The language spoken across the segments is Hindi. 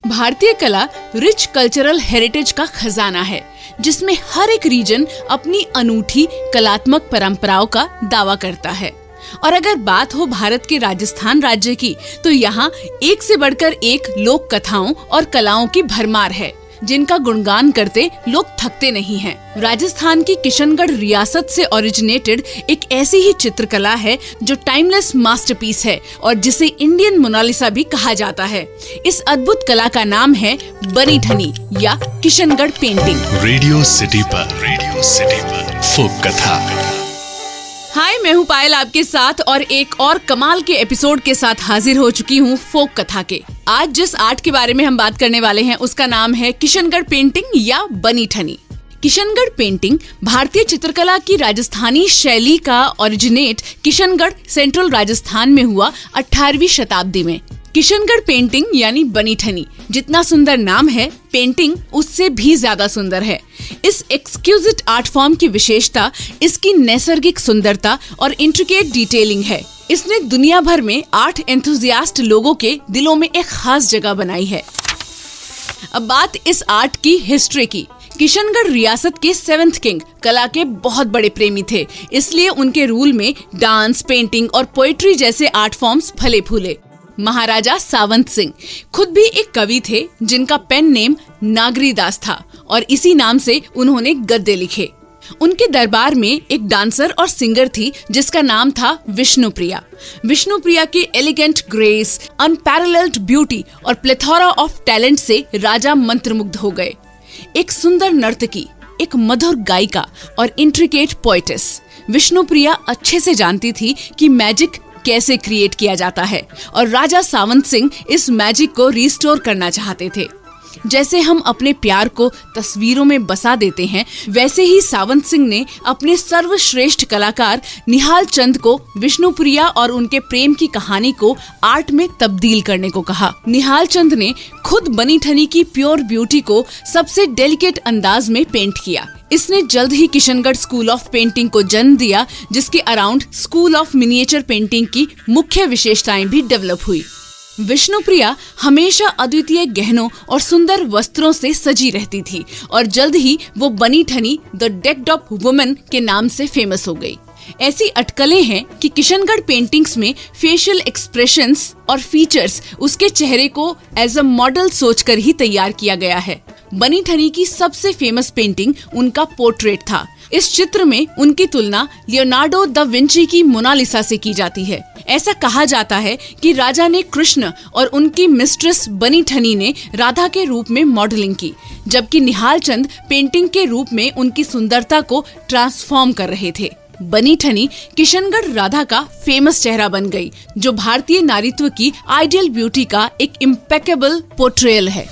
भारतीय कला रिच कल्चरल हेरिटेज का खजाना है, जिसमें हर एक रीजन अपनी अनूठी कलात्मक परंपराओं का दावा करता है। और अगर बात हो भारत के राजस्थान राज्य की, तो यहाँ एक से बढ़कर एक लोक कथाओं और कलाओं की भरमार है, जिनका गुणगान करते लोग थकते नहीं हैं। राजस्थान की किशनगढ़ रियासत से ओरिजिनेटेड एक ऐसी ही चित्रकला है जो टाइमलेस मास्टरपीस है और जिसे इंडियन मोनालिसा भी कहा जाता है। इस अद्भुत कला का नाम है बनी ठनी या किशनगढ़ पेंटिंग। रेडियो सिटी पर फोक कथा। हाय, मैं हूँ पायल आपके साथ और एक और कमाल के एपिसोड के साथ हाजिर हो चुकी हूँ फोक कथा के। आज जिस आर्ट के बारे में हम बात करने वाले हैं उसका नाम है किशनगढ़ पेंटिंग या बनी ठनी। किशनगढ़ पेंटिंग भारतीय चित्रकला की राजस्थानी शैली का ओरिजिनेट किशनगढ़ सेंट्रल राजस्थान में हुआ 18वीं शताब्दी में। किशनगढ़ पेंटिंग यानी बनी ठनी, जितना सुंदर नाम है, पेंटिंग उससे भी ज्यादा सुंदर है। इस एक्सक्यूजिट आर्ट फॉर्म की विशेषता इसकी नैसर्गिक सुंदरता और इंट्रिकेट डिटेलिंग है। इसने दुनिया भर में आर्ट एंथुजियास्ट लोगों के दिलों में एक खास जगह बनाई है। अब बात इस आर्ट की हिस्ट्री की। किशनगढ़ रियासत के 7th किंग कला के बहुत बड़े प्रेमी थे, इसलिए उनके रूल में डांस, पेंटिंग और पोएट्री जैसे आर्ट फॉर्म्स फले फूले। महाराजा सावंत सिंह खुद भी एक कवि थे, जिनका पेन नेम नागरी दास था और इसी नाम से उन्होंने गद्य लिखे। उनके दरबार में एक डांसर और सिंगर थी जिसका नाम था विष्णुप्रिया। विष्णुप्रिया के एलिगेंट ग्रेस, अनपैरेलल्ड ब्यूटी और प्लेथोरा ऑफ टैलेंट से राजा मंत्रमुग्ध हो गए। एक सुंदर नर्तकी, एक मधुर गायिका और इंट्रिकेट पोएटेस, विष्णुप्रिया अच्छे से जानती थी कि मैजिक कैसे क्रिएट किया जाता है और राजा सावंत सिंह इस मैजिक को रिस्टोर करना चाहते थे। जैसे हम अपने प्यार को तस्वीरों में बसा देते हैं, वैसे ही सावंत सिंह ने अपने सर्वश्रेष्ठ कलाकार निहाल चंद को विष्णुप्रिया और उनके प्रेम की कहानी को आर्ट में तब्दील करने को कहा। निहाल चंद ने खुद बनी ठनी की प्योर ब्यूटी को सबसे डेलिकेट अंदाज में पेंट किया। इसने जल्द ही किशनगढ़ स्कूल ऑफ पेंटिंग को जन्म दिया, जिसके around school of miniature painting की मुख्य विशेषताएं भी डेवलप हुई। विष्णुप्रिया हमेशा अद्वितीय गहनों और सुंदर वस्त्रों से सजी रहती थी और जल्द ही वो बनी ठनी द डेक्ड अप वुमन के नाम से फेमस हो गई। ऐसी अटकलें हैं कि किशनगढ़ पेंटिंग्स में फेशियल एक्सप्रेशंस और फीचर्स उसके चेहरे को एज अ मॉडल सोचकर ही तैयार किया गया है। बनी ठनी की सबसे फेमस पेंटिंग उनका पोर्ट्रेट था। इस चित्र में उनकी तुलना लियोनार्डो दा विंची की मोनालिसा से की जाती है। ऐसा कहा जाता है कि राजा ने कृष्ण और उनकी मिस्ट्रेस बनी ठनी ने राधा के रूप में मॉडलिंग की, जबकि निहाल चंद पेंटिंग के रूप में उनकी सुंदरता को ट्रांसफॉर्म कर रहे थे। बनी ठनी किशनगढ़ राधा का फेमस चेहरा बन गई, जो भारतीय नारीत्व की आइडियल ब्यूटी का एक इम्पेकेबल पोर्ट्रेयल है।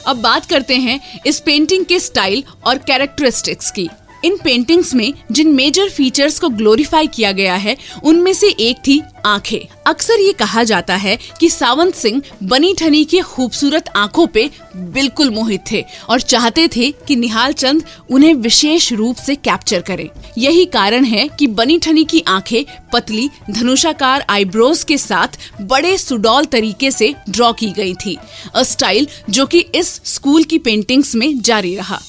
अब बात करते हैं इस पेंटिंग के स्टाइल और कैरेक्टरिस्टिक्स की। इन पेंटिंग्स में जिन मेजर फीचर्स को ग्लोरीफाई किया गया है, उनमें से एक थी आंखें। अक्सर ये कहा जाता है कि सावंत सिंह बनी ठनी की खूबसूरत आंखों पे बिल्कुल मोहित थे और चाहते थे कि निहाल चंद उन्हें विशेष रूप से कैप्चर करें। यही कारण है कि बनी ठनी की आंखें पतली धनुषाकार आईब्रोज के साथ बड़े सुडौल तरीके से ड्रॉ की गई थी, अ स्टाइल जो कि इस स्कूल की पेंटिंग्स में जारी रहा।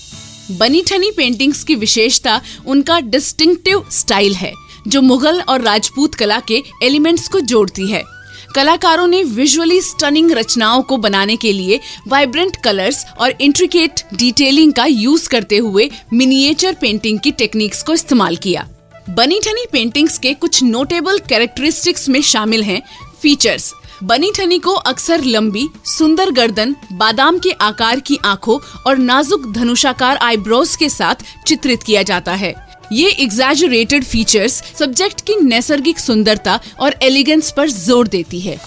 बनी ठनी पेंटिंग्स की विशेषता उनका डिस्टिंक्टिव स्टाइल है, जो मुगल और राजपूत कला के एलिमेंट्स को जोड़ती है। कलाकारों ने विजुअली स्टनिंग रचनाओं को बनाने के लिए वाइब्रेंट कलर्स और इंट्रिकेट डिटेलिंग का यूज करते हुए मिनिएचर पेंटिंग की टेक्निक्स को इस्तेमाल किया। बनी ठनी पेंटिंग्स के कुछ नोटेबल कैरेक्टरिस्टिक्स में शामिल हैं फीचर्स। बनी ठनी को अक्सर लंबी, सुंदर गर्दन, बादाम के आकार की आंखों और नाजुक धनुषाकार आईब्रोज के साथ चित्रित किया जाता है। ये एग्जैजरेटेड फीचर्स सब्जेक्ट की नैसर्गिक सुंदरता और एलिगेंस पर जोर देती है।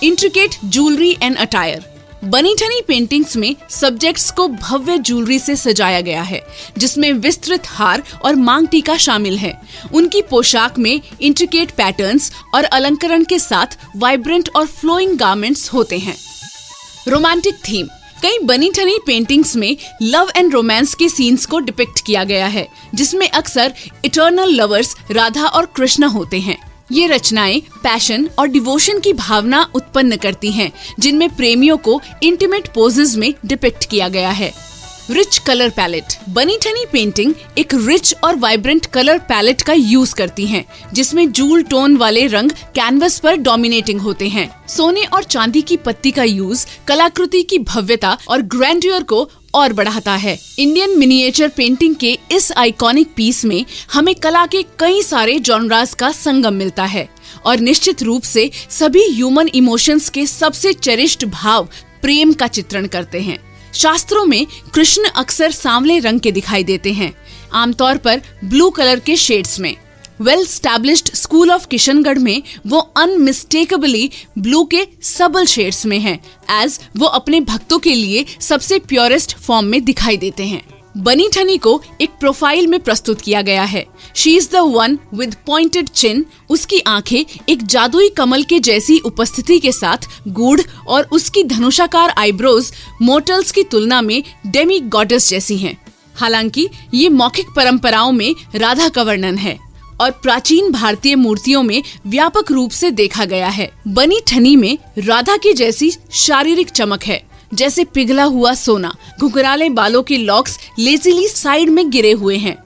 Intricate jewellery and attire. बनी ठनी पेंटिंग्स में सब्जेक्ट्स को भव्य ज्वेलरी से सजाया गया है, जिसमें विस्तृत हार और मांग टीका शामिल है। उनकी पोशाक में इंट्रिकेट पैटर्न्स और अलंकरण के साथ वाइब्रेंट और फ्लोइंग गारमेंट्स होते हैं। Romantic theme. कई बनी ठनी पेंटिंग्स में लव एंड रोमांस के सीन्स को डिपिक्ट किया गया है, जिसमें अक्सर इटर्नल लवर्स राधा और कृष्ण होते हैं। ये रचनाएं पैशन और डिवोशन की भावना उत्पन्न करती हैं, जिनमें प्रेमियों को इंटीमेट पोजेस में डिपिक्ट किया गया है। Rich colour palette. Bani Thani painting एक रिच और वाइब्रेंट कलर पैलेट का यूज करती हैं, जिसमें जूल टोन वाले रंग कैनवस पर डोमिनेटिंग होते हैं। सोने और चांदी की पत्ती का यूज कलाकृति की भव्यता और ग्रैंड्योर को और बढ़ाता है। इंडियन मिनिएचर पेंटिंग के इस आइकॉनिक पीस में हमें कला के कई सारे जॉनरास का संगम मिलता है और निश्चित रूप से सभी ह्यूमन इमोशंस के सबसे चेरिश्ड भाव प्रेम का चित्रण करते हैं। शास्त्रों में कृष्ण अक्सर सांवले रंग के दिखाई देते हैं, आमतौर पर ब्लू कलर के शेड्स में। Well established school of Kishangarh में वो अनमिस्टेकेबली ब्लू के सबल शेड्स में हैं, एज वो अपने भक्तों के लिए सबसे प्योरेस्ट फॉर्म में दिखाई देते हैं। बनी ठनी को एक प्रोफाइल में प्रस्तुत किया गया है। She is the one with pointed chin. उसकी आंखें एक जादुई कमल के जैसी उपस्थिति के साथ गूढ़ और उसकी धनुषाकार आईब्रोज मोर्टल्स की तुलना में डेमी गॉडेस जैसी हैं। हालांकि ये मौखिक परंपराओं में राधा का वर्णन है और प्राचीन भारतीय मूर्तियों में व्यापक रूप से देखा गया है। बनी ठनी में राधा की जैसी शारीरिक चमक है, जैसे पिघला हुआ सोना। घुंघराले बालों के लॉक्स लेजीली साइड में गिरे हुए हैं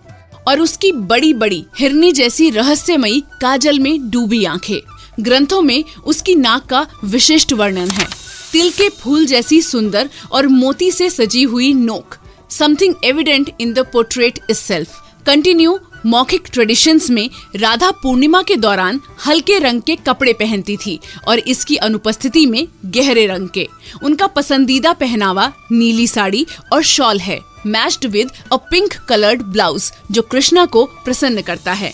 और उसकी बड़ी बड़ी हिरनी जैसी रहस्यमयी काजल में डूबी आंखें। ग्रंथों में उसकी नाक का विशिष्ट वर्णन है। तिल के फूल जैसी सुंदर और मोती से सजी हुई नोक। Something evident in the portrait itself। Continue. मौखिक ट्रेडिशंस में राधा पूर्णिमा के दौरान हल्के रंग के कपड़े पहनती थी और इसकी अनुपस्थिति में गहरे रंग के। उनका पसंदीदा पहनावा नीली साड़ी और शॉल है, matched with a pink coloured blouse, जो कृष्णा को प्रसन्न करता है।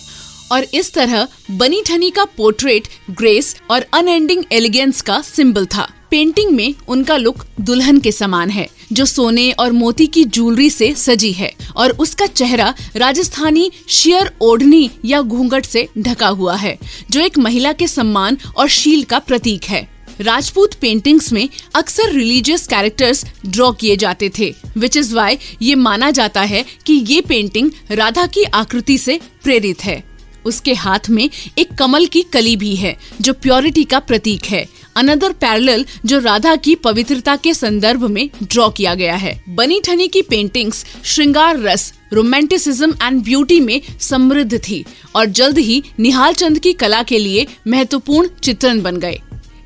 और इस तरह बनी ठनी का पोर्ट्रेट ग्रेस और अनएंडिंग एलिगेंस का सिंबल था। पेंटिंग में उनका लुक दुल्हन के समान है, जो सोने और मोती की ज्वेलरी से सजी है और उसका चेहरा राजस्थानी शेयर ओढ़नी या घूंघट से ढका हुआ है, जो एक महिला के सम्मान और शील का प्रतीक है। राजपूत पेंटिंग्स में अक्सर रिलीजियस कैरेक्टर्स ड्रॉ किए जाते थे, विच इज वाई ये माना जाता है कि ये पेंटिंग राधा की आकृति से प्रेरित है। उसके हाथ में एक कमल की कली भी है, जो प्योरिटी का प्रतीक है। अनदर पैरेलल जो राधा की पवित्रता के संदर्भ में ड्रॉ किया गया है। बनी ठनी की पेंटिंग्स श्रृंगार रस, रोमांटिसिज्म एंड ब्यूटी में समृद्ध थी और जल्द ही निहाल चंद की कला के लिए महत्वपूर्ण चित्रण बन गए।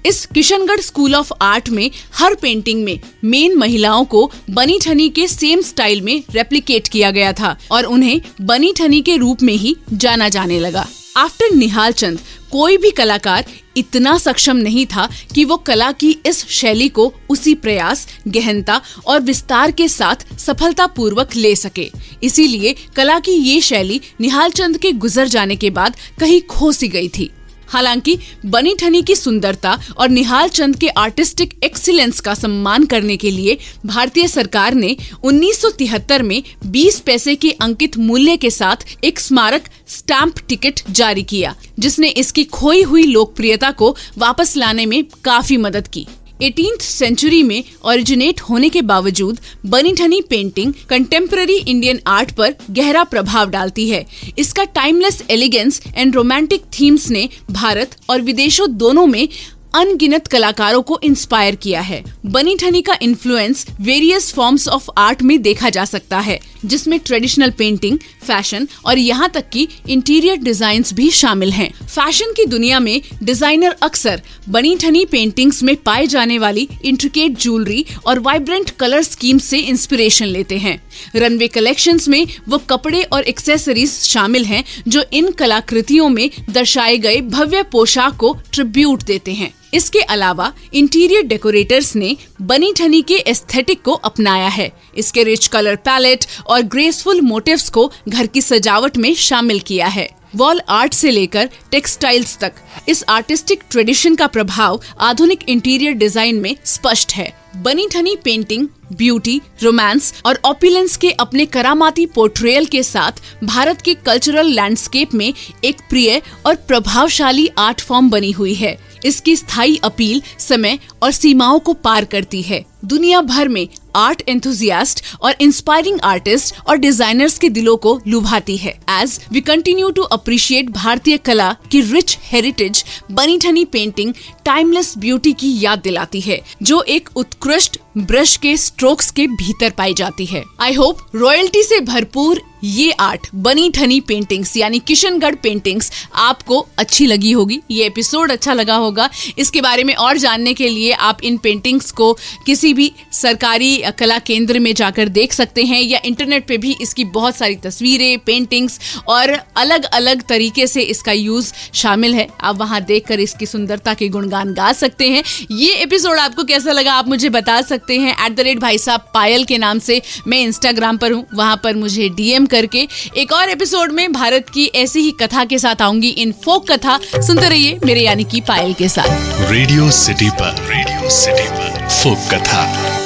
इस किशनगढ़ स्कूल ऑफ आर्ट में हर पेंटिंग में मेन महिलाओं को बनी ठनी के सेम स्टाइल में रेप्लिकेट किया गया था और उन्हें बनी ठनी के रूप में ही जाना जाने लगा। आफ्टर निहाल चंद कोई भी कलाकार इतना सक्षम नहीं था कि वो कला की इस शैली को उसी प्रयास, गहनता और विस्तार के साथ सफलतापूर्वक ले सके। इसीलिए कला की ये शैली निहाल चंद के गुजर जाने के बाद कहीं खो सी गई थी। हालांकि बनी ठनी की सुंदरता और निहाल चंद के आर्टिस्टिक एक्सीलेंस का सम्मान करने के लिए भारतीय सरकार ने 1973 में 20 पैसे के अंकित मूल्य के साथ एक स्मारक स्टैंप टिकट जारी किया, जिसने इसकी खोई हुई लोकप्रियता को वापस लाने में काफी मदद की। 18th सेंचुरी में ओरिजिनेट होने के बावजूद Bani Thani painting contemporary Indian art पर गहरा प्रभाव डालती है। इसका timeless elegance and romantic themes ने भारत और विदेशों दोनों में अनगिनत कलाकारों को इंस्पायर किया है। बनी ठनी का influence various forms of art में देखा जा सकता है, जिसमें ट्रेडिशनल पेंटिंग, फैशन और यहाँ तक कि इंटीरियर डिजाइन्स भी शामिल हैं। फैशन की दुनिया में डिजाइनर अक्सर बनी ठनी पेंटिंग्स में पाए जाने वाली इंट्रिकेट ज्वेलरी और वाइब्रेंट कलर स्कीम से इंस्पिरेशन लेते हैं। रनवे कलेक्शंस में वो कपड़े और एक्सेसरीज शामिल हैं जो इन कलाकृतियों में दर्शाए गए भव्य पोशाक को ट्रिब्यूट देते हैं। इसके अलावा इंटीरियर डेकोरेटर्स ने बनी ठनी के एस्थेटिक को अपनाया है। इसके रिच कलर पैलेट और ग्रेसफुल मोटिव्स को घर की सजावट में शामिल किया है। वॉल आर्ट से लेकर टेक्सटाइल्स तक इस आर्टिस्टिक ट्रेडिशन का प्रभाव आधुनिक इंटीरियर डिजाइन में स्पष्ट है। बनी ठनी पेंटिंग ब्यूटी, रोमांस और ऑपुलेंस के अपने करामाती पोर्ट्रेयल के साथ भारत के कल्चरल लैंडस्केप में एक प्रिय और प्रभावशाली आर्ट फॉर्म बनी हुई है। इसकी स्थायी अपील समय और सीमाओं को पार करती है। दुनिया भर में आर्ट एंथुजियास्ट और इंस्पायरिंग आर्टिस्ट और डिजाइनर्स के दिलों को लुभाती है। As we continue to appreciate भारतीय कला की रिच हेरिटेज, बनी ठनी पेंटिंग टाइमलेस ब्यूटी की याद दिलाती है, जो एक उत्कृष्ट ब्रश के स्ट्रोक्स के भीतर पाई जाती है। आई होप रॉयल्टी से भरपूर ये आर्ट, बनी ठनी पेंटिंग्स यानी किशनगढ़ पेंटिंग्स आपको अच्छी लगी होगी, ये एपिसोड अच्छा लगा होगा। इसके बारे में और जानने के लिए आप इन पेंटिंग्स को किसी भी सरकारी कला केंद्र में जाकर देख सकते हैं, या इंटरनेट पे भी इसकी बहुत सारी तस्वीरें, पेंटिंग्स और अलग अलग तरीके से इसका यूज शामिल है। आप वहां देखकर इसकी सुंदरता के गुणगान गा सकते हैं। ये एपिसोड आपको कैसा लगा आप मुझे बता सकते हैं। @भाई साहब पायल के नाम से मैं इंस्टाग्राम पर हूँ, वहां पर मुझे DM करके। एक और एपिसोड में भारत की ऐसी ही कथा के साथ आऊंगी इन फोक कथा। सुनते रहिए मेरे यानी कि पायल के साथ रेडियो सिटी पर फोक कथा।